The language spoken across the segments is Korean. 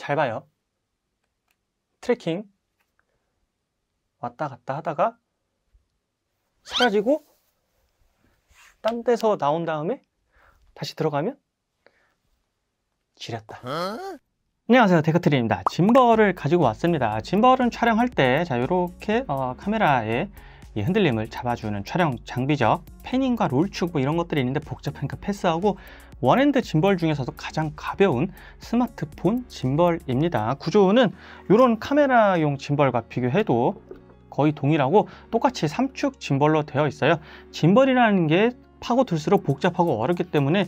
잘 봐요. 트래킹 왔다 갔다 하다가 사라지고 딴 데서 나온 다음에 다시 들어가면 지렸다. 안녕하세요, 데크트리입니다. 짐벌을 가지고 왔습니다. 짐벌은 촬영할 때 이렇게 카메라의 이 흔들림을 잡아주는 촬영 장비죠. 패닝과 롤축 이런 것들이 있는데 복잡하니까 패스하고, 원핸드 짐벌 중에서도 가장 가벼운 스마트폰 짐벌입니다. 구조는 이런 카메라용 짐벌과 비교해도 거의 동일하고 똑같이 3축 짐벌로 되어 있어요. 짐벌이라는 게 파고들수록 복잡하고 어렵기 때문에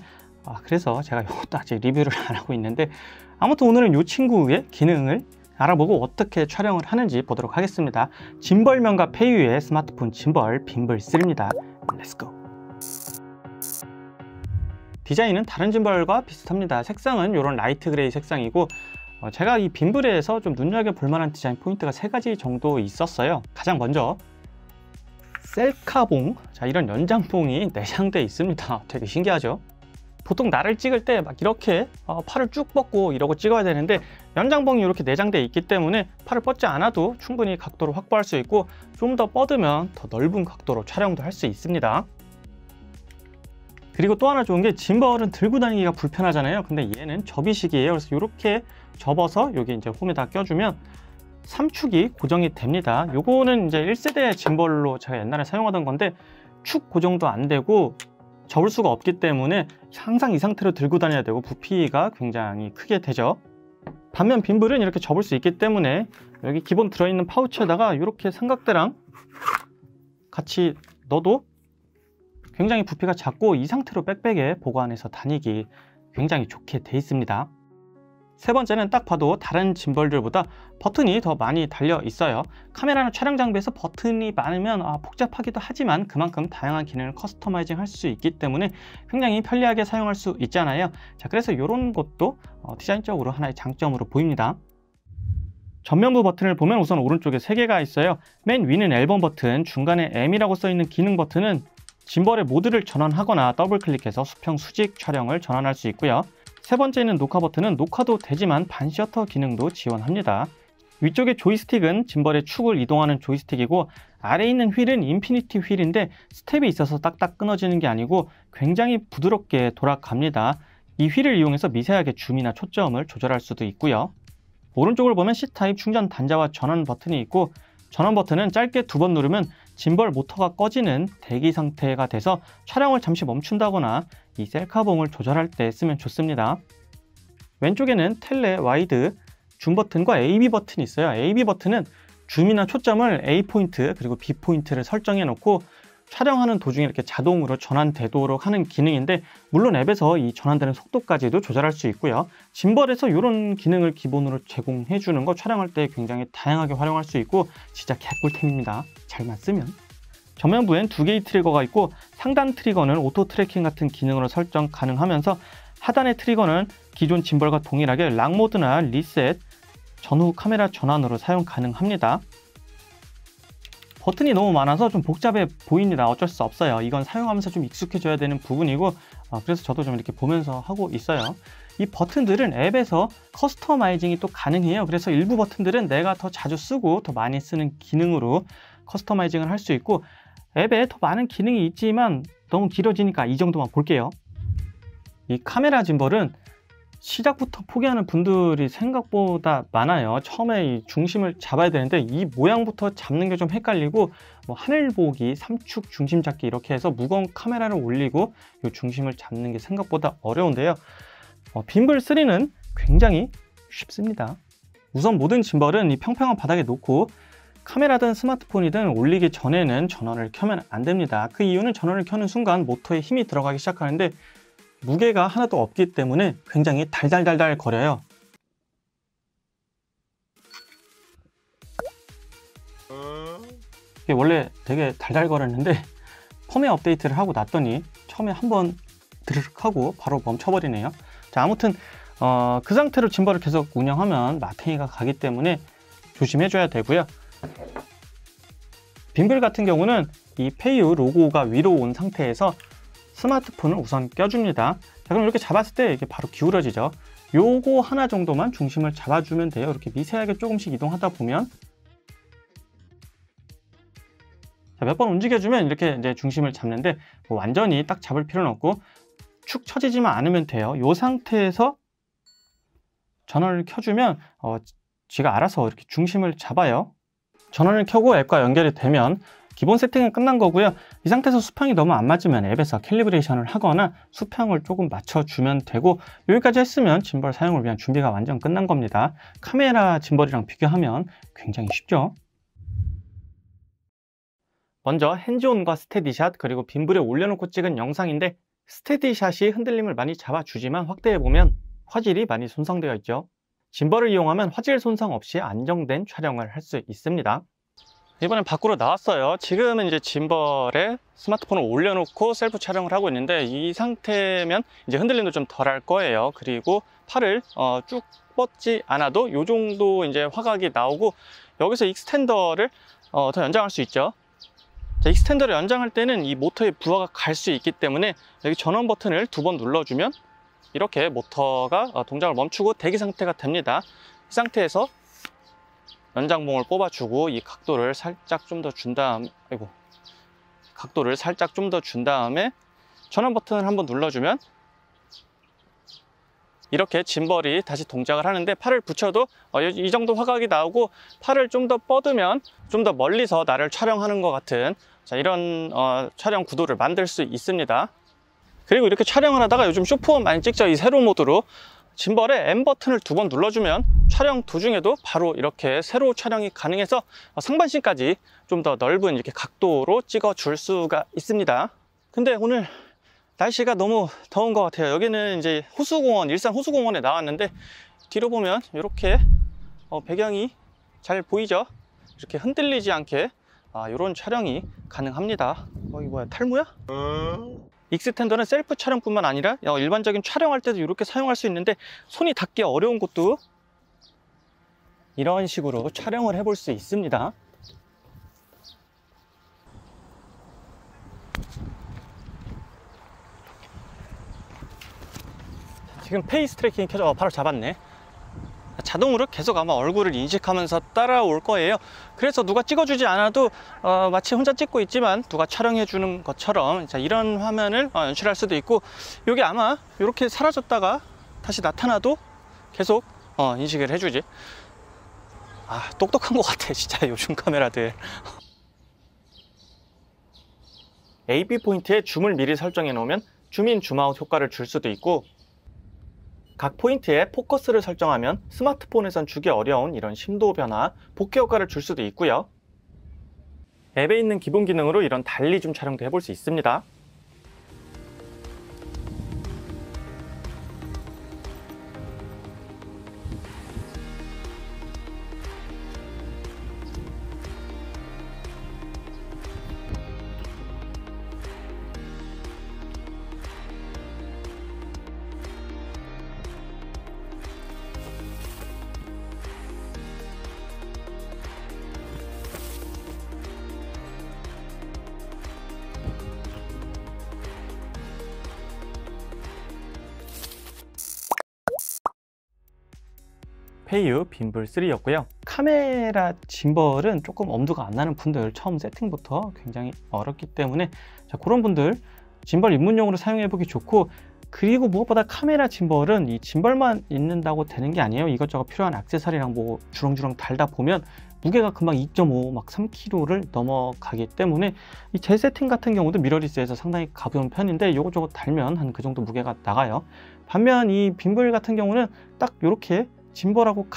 그래서 제가 이것도 아직 리뷰를 안 하고 있는데, 아무튼 오늘은 이 친구의 기능을 알아보고 어떻게 촬영을 하는지 보도록 하겠습니다. 짐벌명가 페이유의 스마트폰 짐벌 빔블3입니다. 렛츠고! 디자인은 다른 짐벌과 비슷합니다. 색상은 이런 라이트 그레이 색상이고, 제가 이 빔블에서 좀 눈여겨볼 만한 디자인 포인트가 3가지 정도 있었어요. 가장 먼저 셀카봉, 이런 연장봉이 내장되어 있습니다. 되게 신기하죠? 보통 나를 찍을 때 막 이렇게 팔을 쭉 뻗고 이러고 찍어야 되는데, 연장봉이 이렇게 내장되어 있기 때문에 팔을 뻗지 않아도 충분히 각도를 확보할 수 있고, 좀 더 뻗으면 더 넓은 각도로 촬영도 할 수 있습니다. 그리고 또 하나 좋은 게, 짐벌은 들고 다니기가 불편하잖아요. 근데 얘는 접이식이에요. 그래서 이렇게 접어서 여기 이제 홈에다 껴주면 3축이 고정이 됩니다. 요거는 이제 1세대 짐벌로 제가 옛날에 사용하던 건데, 축 고정도 안 되고 접을 수가 없기 때문에 항상 이 상태로 들고 다녀야 되고 부피가 굉장히 크게 되죠. 반면 빔블은 이렇게 접을 수 있기 때문에 여기 기본 들어있는 파우치에다가 이렇게 삼각대랑 같이 넣어도 굉장히 부피가 작고, 이 상태로 백팩에 보관해서 다니기 굉장히 좋게 돼 있습니다. 세 번째는 딱 봐도 다른 짐벌들보다 버튼이 더 많이 달려 있어요. 카메라나 촬영 장비에서 버튼이 많으면 복잡하기도 하지만 그만큼 다양한 기능을 커스터마이징 할 수 있기 때문에 굉장히 편리하게 사용할 수 있잖아요. 그래서 이런 것도 디자인적으로 하나의 장점으로 보입니다. 전면부 버튼을 보면 우선 오른쪽에 3개가 있어요. 맨 위는 앨범 버튼, 중간에 M이라고 써있는 기능 버튼은 짐벌의 모드를 전환하거나 더블 클릭해서 수평 수직 촬영을 전환할 수 있고요. 세 번째는 녹화 버튼은 녹화도 되지만 반셔터 기능도 지원합니다. 위쪽의 조이스틱은 짐벌의 축을 이동하는 조이스틱이고, 아래에 있는 휠은 인피니티 휠인데 스텝이 있어서 딱딱 끊어지는 게 아니고 굉장히 부드럽게 돌아갑니다. 이 휠을 이용해서 미세하게 줌이나 초점을 조절할 수도 있고요. 오른쪽을 보면 C타입 충전 단자와 전원 버튼이 있고, 전원 버튼은 짧게 2번 누르면 짐벌 모터가 꺼지는 대기 상태가 돼서 촬영을 잠시 멈춘다거나 이 셀카봉을 조절할 때 쓰면 좋습니다. 왼쪽에는 텔레, 와이드, 줌 버튼과 AB 버튼이 있어요. AB 버튼은 줌이나 초점을 A 포인트 그리고 B 포인트를 설정해 놓고 촬영하는 도중에 이렇게 자동으로 전환되도록 하는 기능인데, 물론 앱에서 이 전환되는 속도까지도 조절할 수 있고요. 짐벌에서 이런 기능을 기본으로 제공해 주는 거 촬영할 때 굉장히 다양하게 활용할 수 있고 진짜 개꿀템입니다. 잘만 쓰면. 전면부엔 2개의 트리거가 있고, 상단 트리거는 오토 트래킹 같은 기능으로 설정 가능하면서 하단의 트리거는 기존 짐벌과 동일하게 락 모드나 리셋, 전후 카메라 전환으로 사용 가능합니다. 버튼이 너무 많아서 좀 복잡해 보입니다. 어쩔 수 없어요. 이건 사용하면서 좀 익숙해져야 되는 부분이고, 그래서 저도 좀 이렇게 보면서 하고 있어요. 이 버튼들은 앱에서 커스터마이징이 또 가능해요. 그래서 일부 버튼들은 내가 더 자주 쓰고 더 많이 쓰는 기능으로 커스터마이징을 할 수 있고, 앱에 더 많은 기능이 있지만 너무 길어지니까 이 정도만 볼게요. 이 카메라 짐벌은 시작부터 포기하는 분들이 생각보다 많아요. 처음에 이 중심을 잡아야 되는데 이 모양부터 잡는 게 좀 헷갈리고, 하늘 보기, 3축 중심 잡기 이렇게 해서 무거운 카메라를 올리고 이 중심을 잡는 게 생각보다 어려운데요. 빔블3는 굉장히 쉽습니다. 우선 모든 짐벌은 이 평평한 바닥에 놓고 카메라든 스마트폰이든 올리기 전에는 전원을 켜면 안 됩니다. 그 이유는 전원을 켜는 순간 모터에 힘이 들어가기 시작하는데 무게가 하나도 없기 때문에 굉장히 달달달달 거려요. 이게 원래 되게 달달거렸는데 펌웨어 업데이트를 하고 났더니 처음에 한번 드르륵 하고 바로 멈춰버리네요. 아무튼 그 상태로 짐벌을 계속 운영하면 마탱이가 가기 때문에 조심해줘야 되고요. 빔블 같은 경우는 이 페이유 로고가 위로 온 상태에서 스마트폰을 우선 껴줍니다. 자, 그럼 이렇게 잡았을 때 이게 바로 기울어지죠. 요거 하나 정도만 중심을 잡아주면 돼요. 이렇게 미세하게 조금씩 이동하다 보면 몇 번 움직여주면 이렇게 이제 중심을 잡는데 뭐 완전히 딱 잡을 필요는 없고 축 처지지만 않으면 돼요. 이 상태에서 전원을 켜주면 지가 알아서 이렇게 중심을 잡아요. 전원을 켜고 앱과 연결이 되면 기본 세팅은 끝난 거고요. 이 상태에서 수평이 너무 안 맞으면 앱에서 캘리브레이션을 하거나 수평을 조금 맞춰주면 되고, 여기까지 했으면 짐벌 사용을 위한 준비가 완전 끝난 겁니다. 카메라 짐벌이랑 비교하면 굉장히 쉽죠. 먼저 핸즈온과 스테디샷 그리고 빔블에 올려놓고 찍은 영상인데, 스테디샷이 흔들림을 많이 잡아주지만 확대해보면 화질이 많이 손상되어 있죠. 짐벌을 이용하면 화질 손상 없이 안정된 촬영을 할 수 있습니다. 이번엔 밖으로 나왔어요. 지금은 이제 짐벌에 스마트폰을 올려놓고 셀프 촬영을 하고 있는데, 이 상태면 이제 흔들림도 좀 덜 할 거예요. 그리고 팔을 쭉 뻗지 않아도 이 정도 이제 화각이 나오고, 여기서 익스텐더를 더 연장할 수 있죠. 자, 익스텐더를 연장할 때는 이 모터의 부하가 갈 수 있기 때문에 여기 전원 버튼을 2번 눌러주면 이렇게 모터가 동작을 멈추고 대기 상태가 됩니다. 이 상태에서 연장봉을 뽑아주고 이 각도를 살짝 좀 더 준 다음에 전원 버튼을 한번 눌러주면 이렇게 짐벌이 다시 동작을 하는데, 팔을 붙여도 이 정도 화각이 나오고, 팔을 좀 더 뻗으면 좀 더 멀리서 나를 촬영하는 것 같은 이런 촬영 구도를 만들 수 있습니다. 그리고 이렇게 촬영을 하다가 요즘 쇼폼 많이 찍죠. 이 세로 모드로 짐벌에 M 버튼을 2번 눌러주면 촬영 도중에도 바로 이렇게 세로 촬영이 가능해서 상반신까지 좀 더 넓은 이렇게 각도로 찍어 줄 수가 있습니다. 근데 오늘 날씨가 너무 더운 것 같아요. 여기는 이제 호수공원, 일산 호수공원에 나왔는데, 뒤로 보면 이렇게 배경이 잘 보이죠? 이렇게 흔들리지 않게 이런 촬영이 가능합니다. 이거 뭐야, 탈모야? 익스텐더는 셀프 촬영뿐만 아니라 일반적인 촬영할 때도 이렇게 사용할 수 있는데, 손이 닿기 어려운 곳도 이런 식으로 촬영을 해볼 수 있습니다. 지금 페이스 트래킹이 켜져 바로 잡았네. 자동으로 계속 아마 얼굴을 인식하면서 따라올 거예요. 그래서 누가 찍어주지 않아도 마치 혼자 찍고 있지만 누가 촬영해 주는 것처럼 이런 화면을 연출할 수도 있고, 여기 아마 이렇게 사라졌다가 다시 나타나도 계속 인식을 해주지. 똑똑한 것 같아 진짜 요즘 카메라들. AB 포인트에 줌을 미리 설정해 놓으면 줌인 줌아웃 효과를 줄 수도 있고, 각 포인트에 포커스를 설정하면 스마트폰에선 주기 어려운 이런 심도 변화, 복귀 효과를 줄 수도 있고요. 앱에 있는 기본 기능으로 이런 달리 줌 촬영도 해볼 수 있습니다. 페이유 빔블 3였고요. 카메라 짐벌은 조금 엄두가 안 나는 분들, 처음 세팅부터 굉장히 어렵기 때문에 그런 분들 짐벌 입문용으로 사용해보기 좋고, 그리고 무엇보다 카메라 짐벌은 이 짐벌만 있는다고 되는 게 아니에요. 이것저것 필요한 액세서리랑 뭐 주렁주렁 달다 보면 무게가 금방 2.5, 막 3kg를 넘어가기 때문에 이 제 세팅 같은 경우도 미러리스에서 상당히 가벼운 편인데, 이것저것 달면 한 그 정도 무게가 나가요. 반면 이 빔블 같은 경우는 딱 이렇게 짐벌하고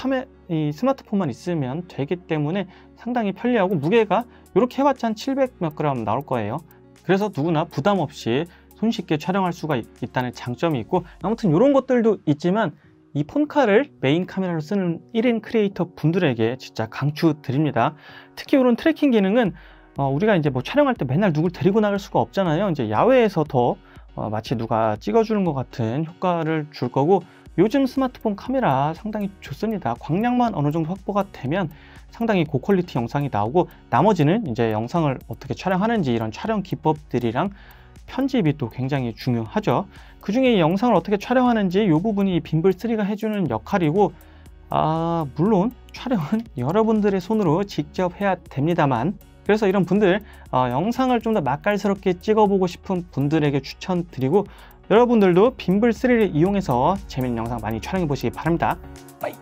이 스마트폰만 있으면 되기 때문에 상당히 편리하고, 무게가 이렇게 해봤자 한 700 몇 그램 나올 거예요. 그래서 누구나 부담 없이 손쉽게 촬영할 수가 있다는 장점이 있고, 아무튼 이런 것들도 있지만 이 폰카를 메인 카메라로 쓰는 1인 크리에이터 분들에게 진짜 강추드립니다. 특히 이런 트래킹 기능은 우리가 이제 뭐 촬영할 때 맨날 누굴 데리고 나갈 수가 없잖아요. 이제 야외에서 더 마치 누가 찍어주는 것 같은 효과를 줄 거고, 요즘 스마트폰 카메라 상당히 좋습니다. 광량만 어느 정도 확보가 되면 상당히 고퀄리티 영상이 나오고, 나머지는 이제 영상을 어떻게 촬영하는지 이런 촬영 기법들이랑 편집이 또 굉장히 중요하죠. 그 중에 이 영상을 어떻게 촬영하는지 이 부분이 빔블3가 해주는 역할이고, 물론 촬영은 여러분들의 손으로 직접 해야 됩니다만, 그래서 이런 분들 영상을 좀 더 맛깔스럽게 찍어보고 싶은 분들에게 추천드리고, 여러분들도 빔블3를 이용해서 재밌는 영상 많이 촬영해 보시기 바랍니다. 빠이.